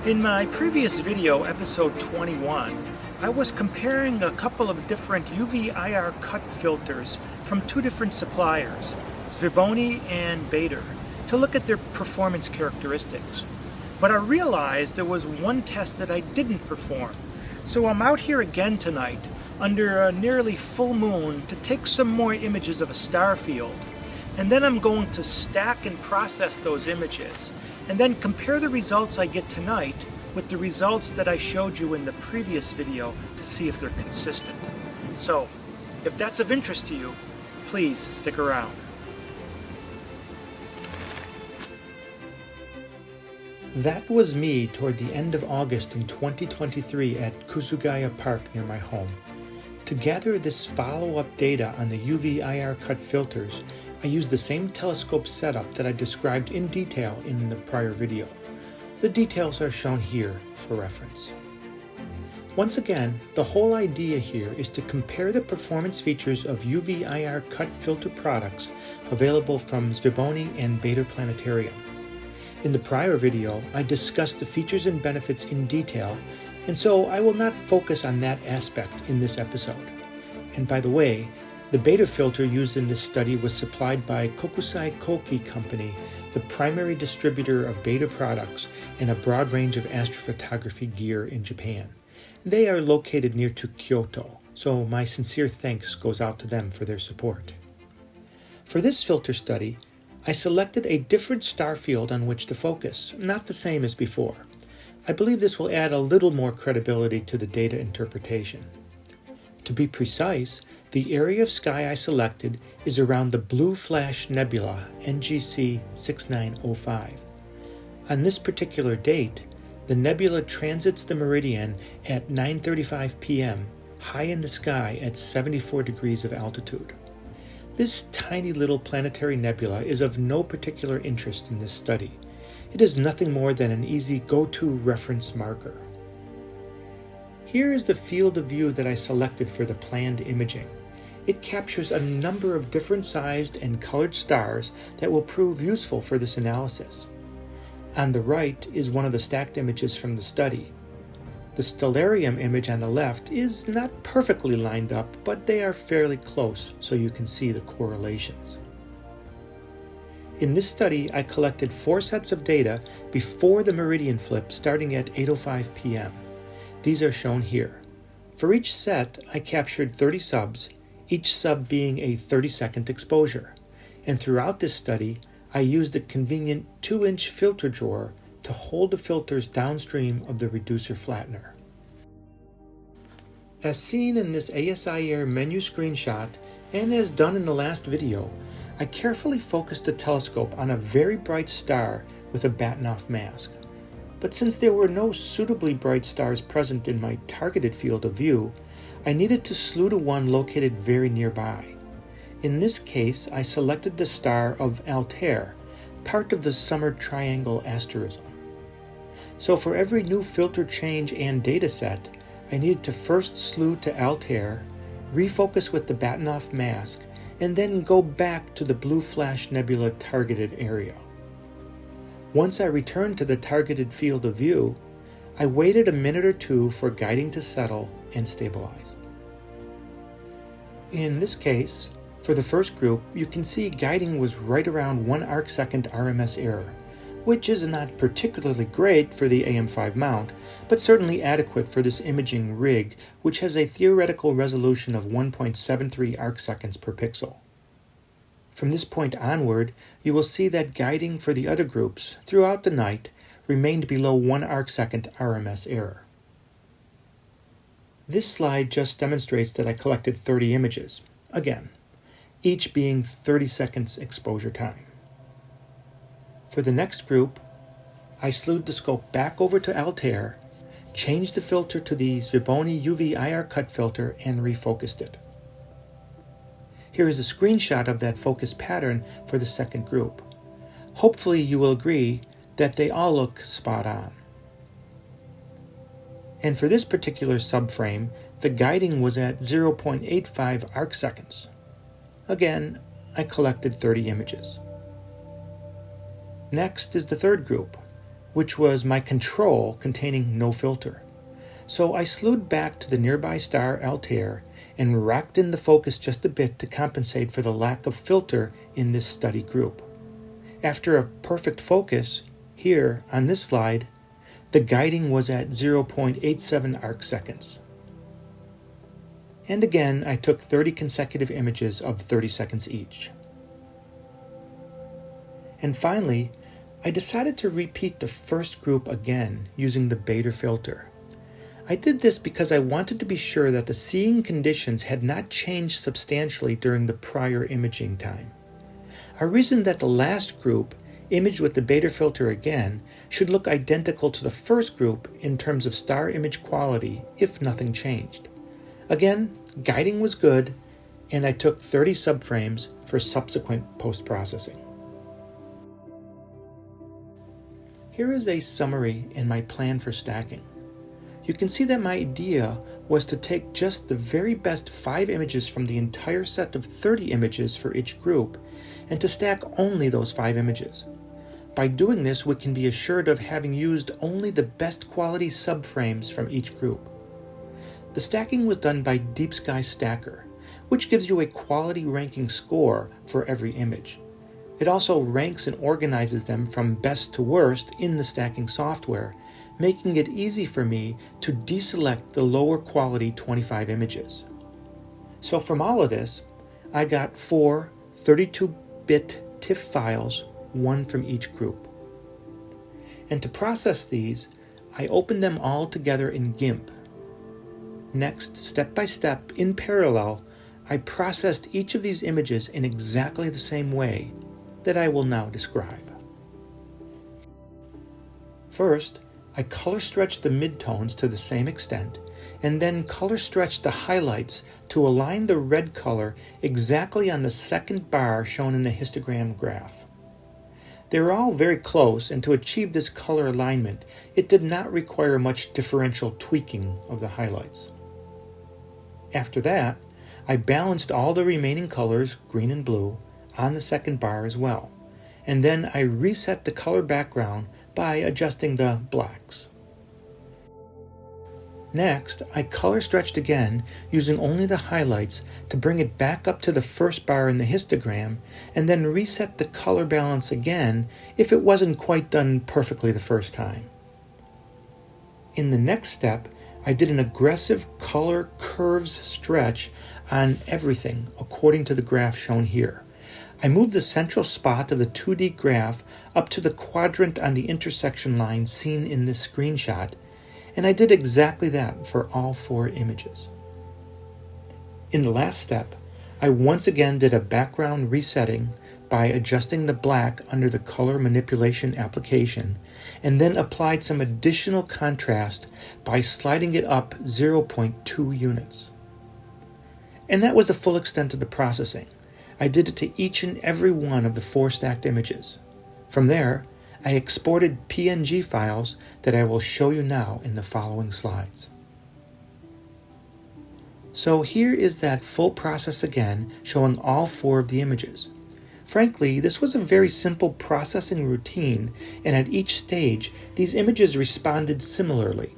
In my previous video, episode 21, I was comparing a couple of different UV IR cut filters from two different suppliers, SVBony and Baader, to look at their performance characteristics. But I realized there was one test that I didn't perform. So I'm out here again tonight, under a nearly full moon, to take some more images of a star field. And then I'm going to stack and process those images, and then compare the results I get tonight with the results that I showed you in the previous video to see if they're consistent. So, if that's of interest to you, please stick around. That was me toward the end of August in 2023 at Kusugaya Park near my home. To gather this follow-up data on the UV IR cut filters, I used the same telescope setup that I described in detail in the prior video. The details are shown here for reference. Once again, the whole idea here is to compare the performance features of UV IR cut filter products available from SVBony and Baader Planetarium. In the prior video, I discussed the features and benefits in detail, and so I will not focus on that aspect in this episode. And by the way, the Baader filter used in this study was supplied by Kokusai Koki Company, the primary distributor of Baader products and a broad range of astrophotography gear in Japan. They are located near to Kyoto, so my sincere thanks goes out to them for their support. For this filter study, I selected a different star field on which to focus, not the same as before. I believe this will add a little more credibility to the data interpretation. To be precise, the area of sky I selected is around the Blue Flash Nebula, NGC 6905. On this particular date, the nebula transits the meridian at 9:35 p.m., high in the sky at 74 degrees of altitude. This tiny little planetary nebula is of no particular interest in this study. It is nothing more than an easy go-to reference marker. Here is the field of view that I selected for the planned imaging. It captures a number of different sized and colored stars that will prove useful for this analysis. On the right is one of the stacked images from the study. The stellarium image on the left is not perfectly lined up, but they are fairly close, so you can see the correlations. In this study, I collected 4 sets of data before the meridian flip starting at 8:05 p.m. These are shown here. For each set, I captured 30 subs, each sub being a 30-second exposure. And throughout this study, I used a convenient 2-inch filter drawer to hold the filters downstream of the reducer flattener. As seen in this ASI Air menu screenshot, and as done in the last video, I carefully focused the telescope on a very bright star with a batten-off mask. But since there were no suitably bright stars present in my targeted field of view, I needed to slew to one located very nearby. In this case, I selected the star of Altair, part of the Summer Triangle asterism. So for every new filter change and dataset, I needed to first slew to Altair, refocus with the batten-off mask, and then go back to the Blue Flash Nebula targeted area. Once I returned to the targeted field of view, I waited a minute or two for guiding to settle and stabilize. In this case, for the first group, you can see guiding was right around 1 arcsecond RMS error, which is not particularly great for the AM5 mount, but certainly adequate for this imaging rig, which has a theoretical resolution of 1.73 arcseconds per pixel. From this point onward, you will see that guiding for the other groups throughout the night remained below 1 arcsecond RMS error. This slide just demonstrates that I collected 30 images, again, each being 30 seconds exposure time. For the next group, I slewed the scope back over to Altair, changed the filter to the SVBony UV IR cut filter, and refocused it. Here is a screenshot of that focus pattern for the second group. Hopefully you will agree that they all look spot on. And for this particular subframe, the guiding was at 0.85 arcseconds. Again, I collected 30 images. Next is the third group. which was my control containing no filter. So I slewed back to the nearby star Altair and racked in the focus just a bit to compensate for the lack of filter in this study group. After a perfect focus, here on this slide, the guiding was at 0.87 arc seconds. And again, I took 30 consecutive images of 30 seconds each. And finally, I decided to repeat the first group again using the Baader filter. I did this because I wanted to be sure that the seeing conditions had not changed substantially during the prior imaging time. I reasoned that the last group, imaged with the Baader filter again, should look identical to the first group in terms of star image quality if nothing changed. Again, guiding was good, and I took 30 subframes for subsequent post-processing. Here is a summary and my plan for stacking. You can see that my idea was to take just the very best 5 images from the entire set of 30 images for each group, and to stack only those 5 images. By doing this, we can be assured of having used only the best quality subframes from each group. The stacking was done by Deep Sky Stacker, which gives you a quality ranking score for every image. It also ranks and organizes them from best to worst in the stacking software, making it easy for me to deselect the lower quality 25 images. So from all of this, I got 4 32-bit TIFF files, one from each group. And to process these, I opened them all together in GIMP. Next, step by step, in parallel, I processed each of these images in exactly the same way that I will now describe. First, I color stretched the midtones to the same extent, and then color stretched the highlights to align the red color exactly on the second bar shown in the histogram graph. They were all very close, and to achieve this color alignment, it did not require much differential tweaking of the highlights. After that, I balanced all the remaining colors, green and blue, on the second bar as well, and then I reset the color background by adjusting the blacks. Next, I color stretched again using only the highlights to bring it back up to the first bar in the histogram, and then reset the color balance again if it wasn't quite done perfectly the first time. In the next step, I did an aggressive color curves stretch on everything according to the graph shown here. I moved the central spot of the 2D graph up to the quadrant on the intersection line seen in this screenshot, and I did exactly that for all 4 images. In the last step, I once again did a background resetting by adjusting the black under the color manipulation application, and then applied some additional contrast by sliding it up 0.2 units. And that was the full extent of the processing. I did it to each and every one of the 4 stacked images. From there, I exported PNG files that I will show you now in the following slides. So here is that full process again, showing all 4 of the images. Frankly, this was a very simple processing routine, and at each stage, these images responded similarly.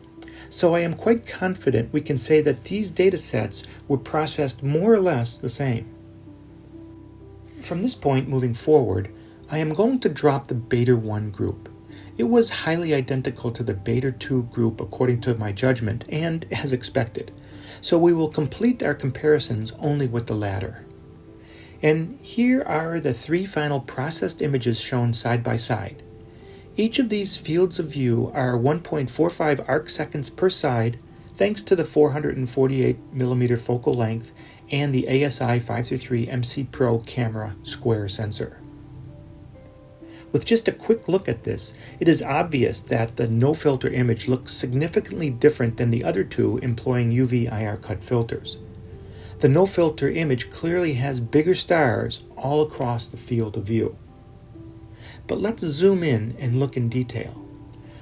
So I am quite confident we can say that these datasets were processed more or less the same. From this point moving forward, I am going to drop the Baader 1 group. It was highly identical to the Baader 2 group according to my judgment, and as expected. So we will complete our comparisons only with the latter. And here are the 3 final processed images shown side by side. Each of these fields of view are 1.45 arc seconds per side, thanks to the 448mm focal length and the ASI 533 MC Pro camera square sensor. With just a quick look at this, it is obvious that the no-filter image looks significantly different than the other 2 employing UV IR cut filters. The no-filter image clearly has bigger stars all across the field of view. But let's zoom in and look in detail.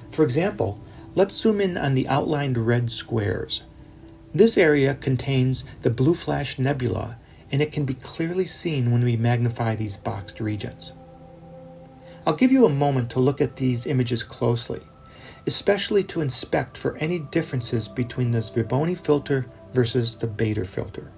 For example, let's zoom in on the outlined red squares. This area contains the Blue Flash Nebula, and it can be clearly seen when we magnify these boxed regions. I'll give you a moment to look at these images closely, especially to inspect for any differences between the SVBony filter versus the Baader filter.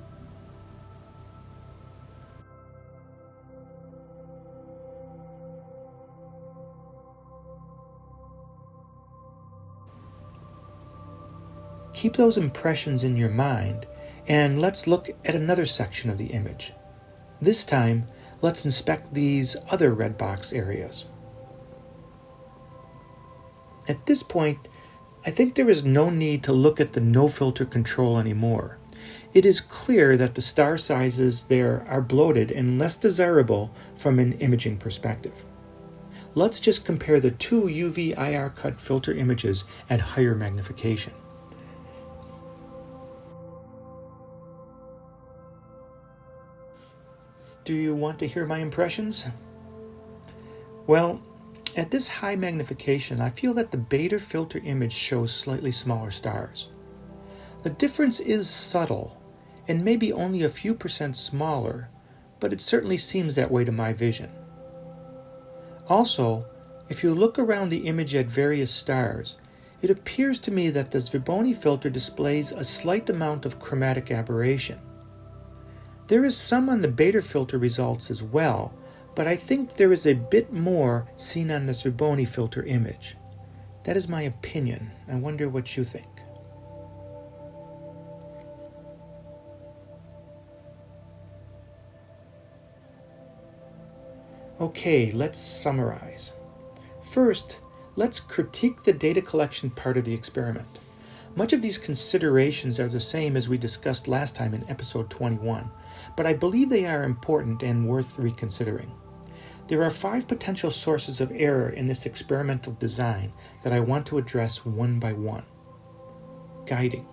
Keep those impressions in your mind, and let's look at another section of the image. This time, let's inspect these other red box areas. At this point, I think there is no need to look at the no filter control anymore. It is clear that the star sizes there are bloated and less desirable from an imaging perspective. Let's just compare the two UV IR cut filter images at higher magnification. Do you want to hear my impressions? Well, at this high magnification, I feel that the Baader filter image shows slightly smaller stars. The difference is subtle, and maybe only a few percent smaller, but it certainly seems that way to my vision. Also, if you look around the image at various stars, it appears to me that the SVBony filter displays a slight amount of chromatic aberration. There is some on the Baader filter results as well, but I think there is a bit more seen on the SVBony filter image. That is my opinion. I wonder what you think. Okay, let's summarize. First, let's critique the data collection part of the experiment. Much of these considerations are the same as we discussed last time in episode 21, but I believe they are important and worth reconsidering. There are 5 potential sources of error in this experimental design that I want to address one by one. Guiding.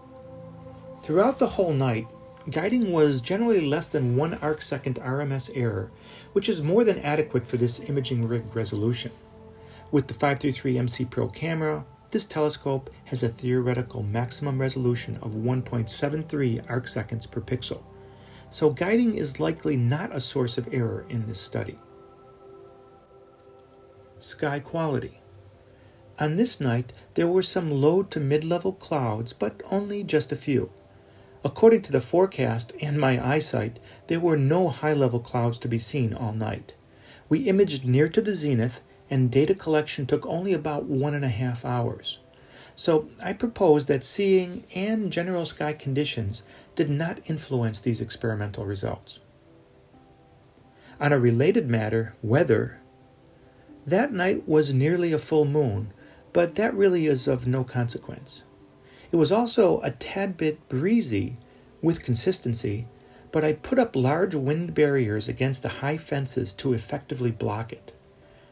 Throughout the whole night, guiding was generally less than 1 arcsecond RMS error, which is more than adequate for this imaging rig resolution. With the 533 MC Pro camera, this telescope has a theoretical maximum resolution of 1.73 arcseconds per pixel, so guiding is likely not a source of error in this study. Sky quality. On this night, there were some low to mid-level clouds, but only just a few. According to the forecast and my eyesight, there were no high-level clouds to be seen all night. We imaged near to the zenith, and data collection took only about 1.5 hours. So I propose that seeing and general sky conditions did not influence these experimental results. On a related matter, weather, that night was nearly a full moon, but that really is of no consequence. It was also a tad bit breezy with consistency, but I put up large wind barriers against the high fences to effectively block it.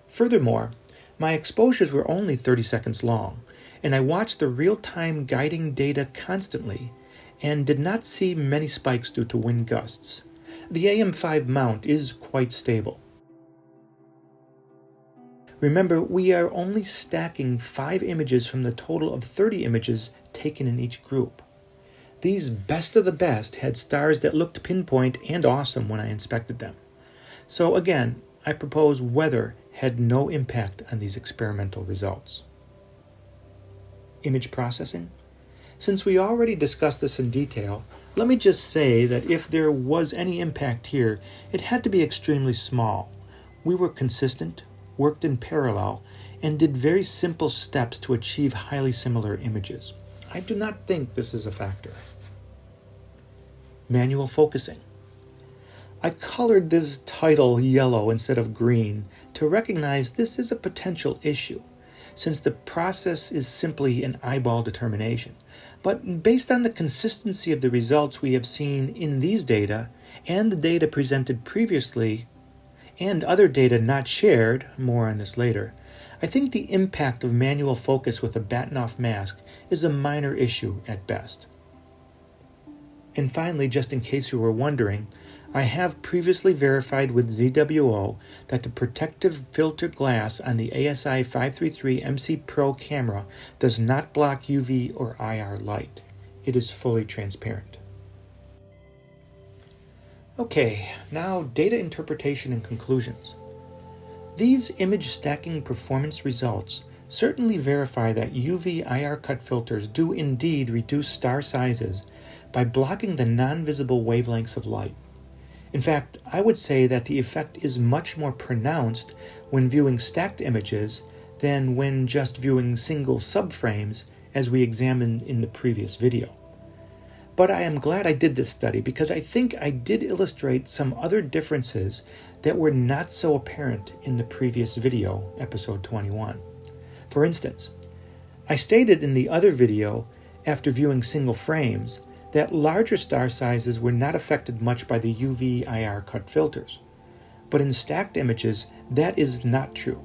Furthermore, my exposures were only 30 seconds long, and I watched the real-time guiding data constantly and did not see many spikes due to wind gusts. The AM5 mount is quite stable. Remember, we are only stacking 5 images from the total of 30 images taken in each group. These best of the best had stars that looked pinpoint and awesome when I inspected them. So again, I propose weather had no impact on these experimental results. Image processing. Since we already discussed this in detail, let me just say that if there was any impact here, it had to be extremely small. We were consistent, worked in parallel, and did very simple steps to achieve highly similar images. I do not think this is a factor. Manual focusing. I colored this title yellow instead of green to recognize this is a potential issue, since the process is simply an eyeball determination. But based on the consistency of the results we have seen in these data and the data presented previously and other data not shared, more on this later, I think the impact of manual focus with a batten-off mask is a minor issue at best. And finally, just in case you were wondering, I have previously verified with ZWO that the protective filter glass on the ASI 533 MC Pro camera does not block UV or IR light. It is fully transparent. Okay, now data interpretation and conclusions. These image stacking performance results certainly verify that UV IR cut filters do indeed reduce star sizes by blocking the non-visible wavelengths of light. In fact, I would say that the effect is much more pronounced when viewing stacked images than when just viewing single subframes, as we examined in the previous video. But I am glad I did this study because I think I did illustrate some other differences that were not so apparent in the previous video, episode 21. For instance, I stated in the other video, after viewing single frames, that larger star sizes were not affected much by the UV IR cut filters. But in stacked images, that is not true.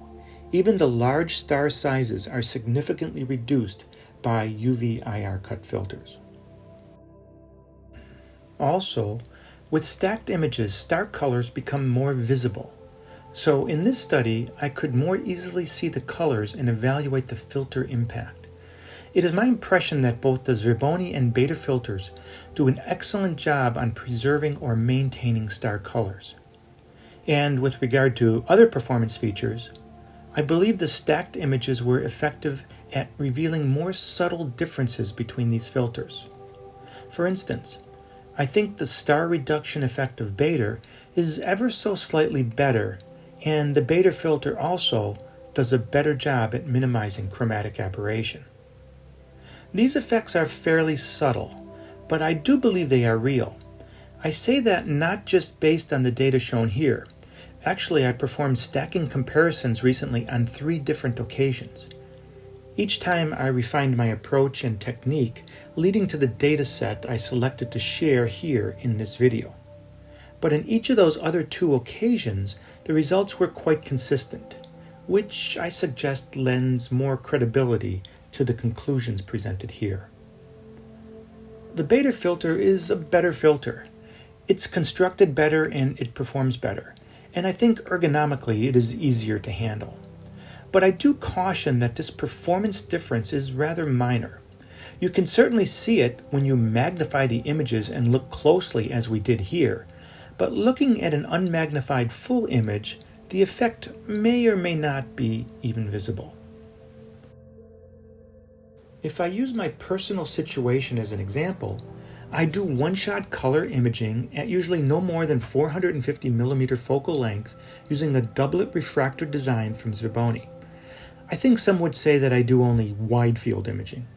Even the large star sizes are significantly reduced by UV IR cut filters. Also, with stacked images, star colors become more visible. So in this study, I could more easily see the colors and evaluate the filter impact. It is my impression that both the SVBony and Baader filters do an excellent job on preserving or maintaining star colors. And with regard to other performance features, I believe the stacked images were effective at revealing more subtle differences between these filters. For instance, I think the star reduction effect of Baader is ever so slightly better, and the Baader filter also does a better job at minimizing chromatic aberration. These effects are fairly subtle, but I do believe they are real. I say that not just based on the data shown here. Actually, I performed stacking comparisons recently on 3 different occasions. Each time I refined my approach and technique, leading to the data set I selected to share here in this video. But in each of those other 2 occasions, the results were quite consistent, which I suggest lends more credibility to the conclusions presented here. The Baader filter is a better filter. It's constructed better and it performs better, and I think ergonomically it is easier to handle. But I do caution that this performance difference is rather minor. You can certainly see it when you magnify the images and look closely as we did here, but looking at an unmagnified full image, the effect may or may not be even visible. If I use my personal situation as an example, I do one-shot color imaging at usually no more than 450 millimeter focal length using a doublet refractor design from SVBony. I think some would say that I do only wide-field imaging.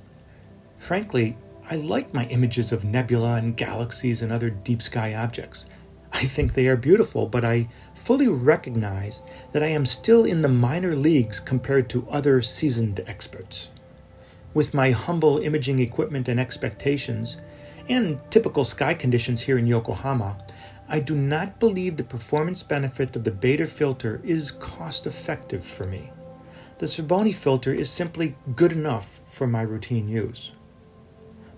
Frankly, I like my images of nebula and galaxies and other deep sky objects. I think they are beautiful, but I fully recognize that I am still in the minor leagues compared to other seasoned experts. With my humble imaging equipment and expectations, and typical sky conditions here in Yokohama, I do not believe the performance benefit of the Baader filter is cost-effective for me. The SVBony filter is simply good enough for my routine use.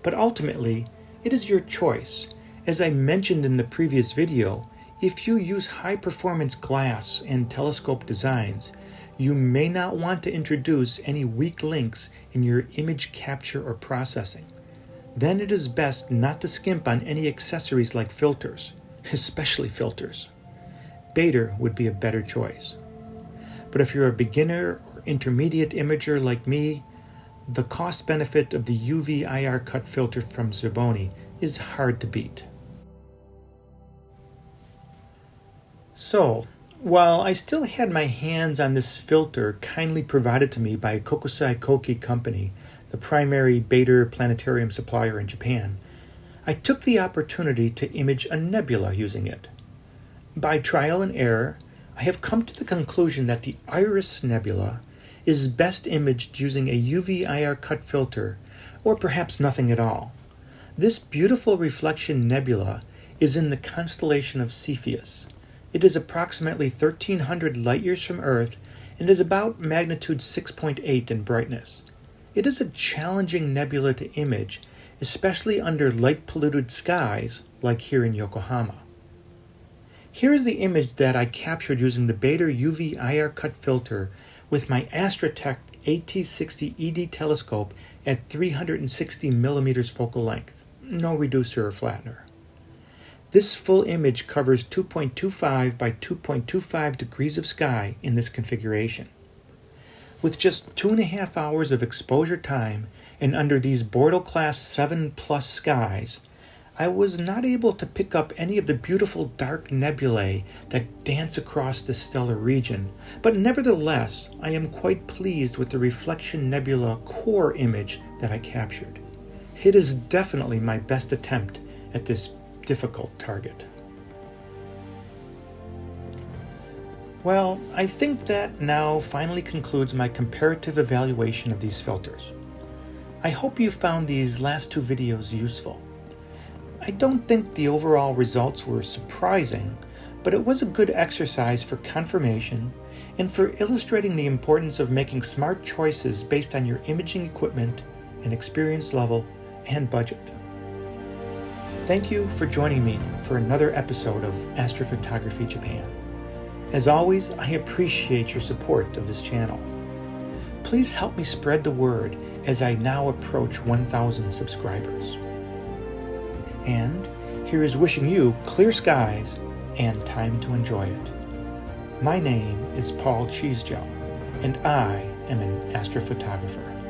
But ultimately, it is your choice. As I mentioned in the previous video, if you use high-performance glass and telescope designs, you may not want to introduce any weak links in your image capture or processing. Then it is best not to skimp on any accessories like filters, especially filters. Baader would be a better choice. But if you're a beginner or intermediate imager like me, the cost benefit of the UV IR cut filter from SVBony is hard to beat. So, while I still had my hands on this filter kindly provided to me by Kokusai Koki Company, the primary Baader planetarium supplier in Japan, I took the opportunity to image a nebula using it. By trial and error, I have come to the conclusion that the Iris Nebula is best imaged using a UV IR cut filter, or perhaps nothing at all. This beautiful reflection nebula is in the constellation of Cepheus. It is approximately 1,300 light-years from Earth and is about magnitude 6.8 in brightness. It is a challenging nebula to image, especially under light-polluted skies like here in Yokohama. Here is the image that I captured using the Baader UV IR cut filter with my Astrotech AT60 ED telescope at 360 millimeters focal length, no reducer or flattener. This full image covers 2.25 by 2.25 degrees of sky in this configuration. With just 2.5 hours of exposure time and under these Bortle Class 7+ skies, I was not able to pick up any of the beautiful dark nebulae that dance across the stellar region, but nevertheless, I am quite pleased with the Reflection Nebula core image that I captured. It is definitely my best attempt at this difficult target. Well, I think that now finally concludes my comparative evaluation of these filters. I hope you found these last two videos useful. I don't think the overall results were surprising, but it was a good exercise for confirmation and for illustrating the importance of making smart choices based on your imaging equipment and experience level and budget. Thank you for joining me for another episode of Astrophotography Japan. As always, I appreciate your support of this channel. Please help me spread the word as I now approach 1,000 subscribers. And here is wishing you clear skies and time to enjoy it. My name is Paul Cheesegel, and I am an astrophotographer.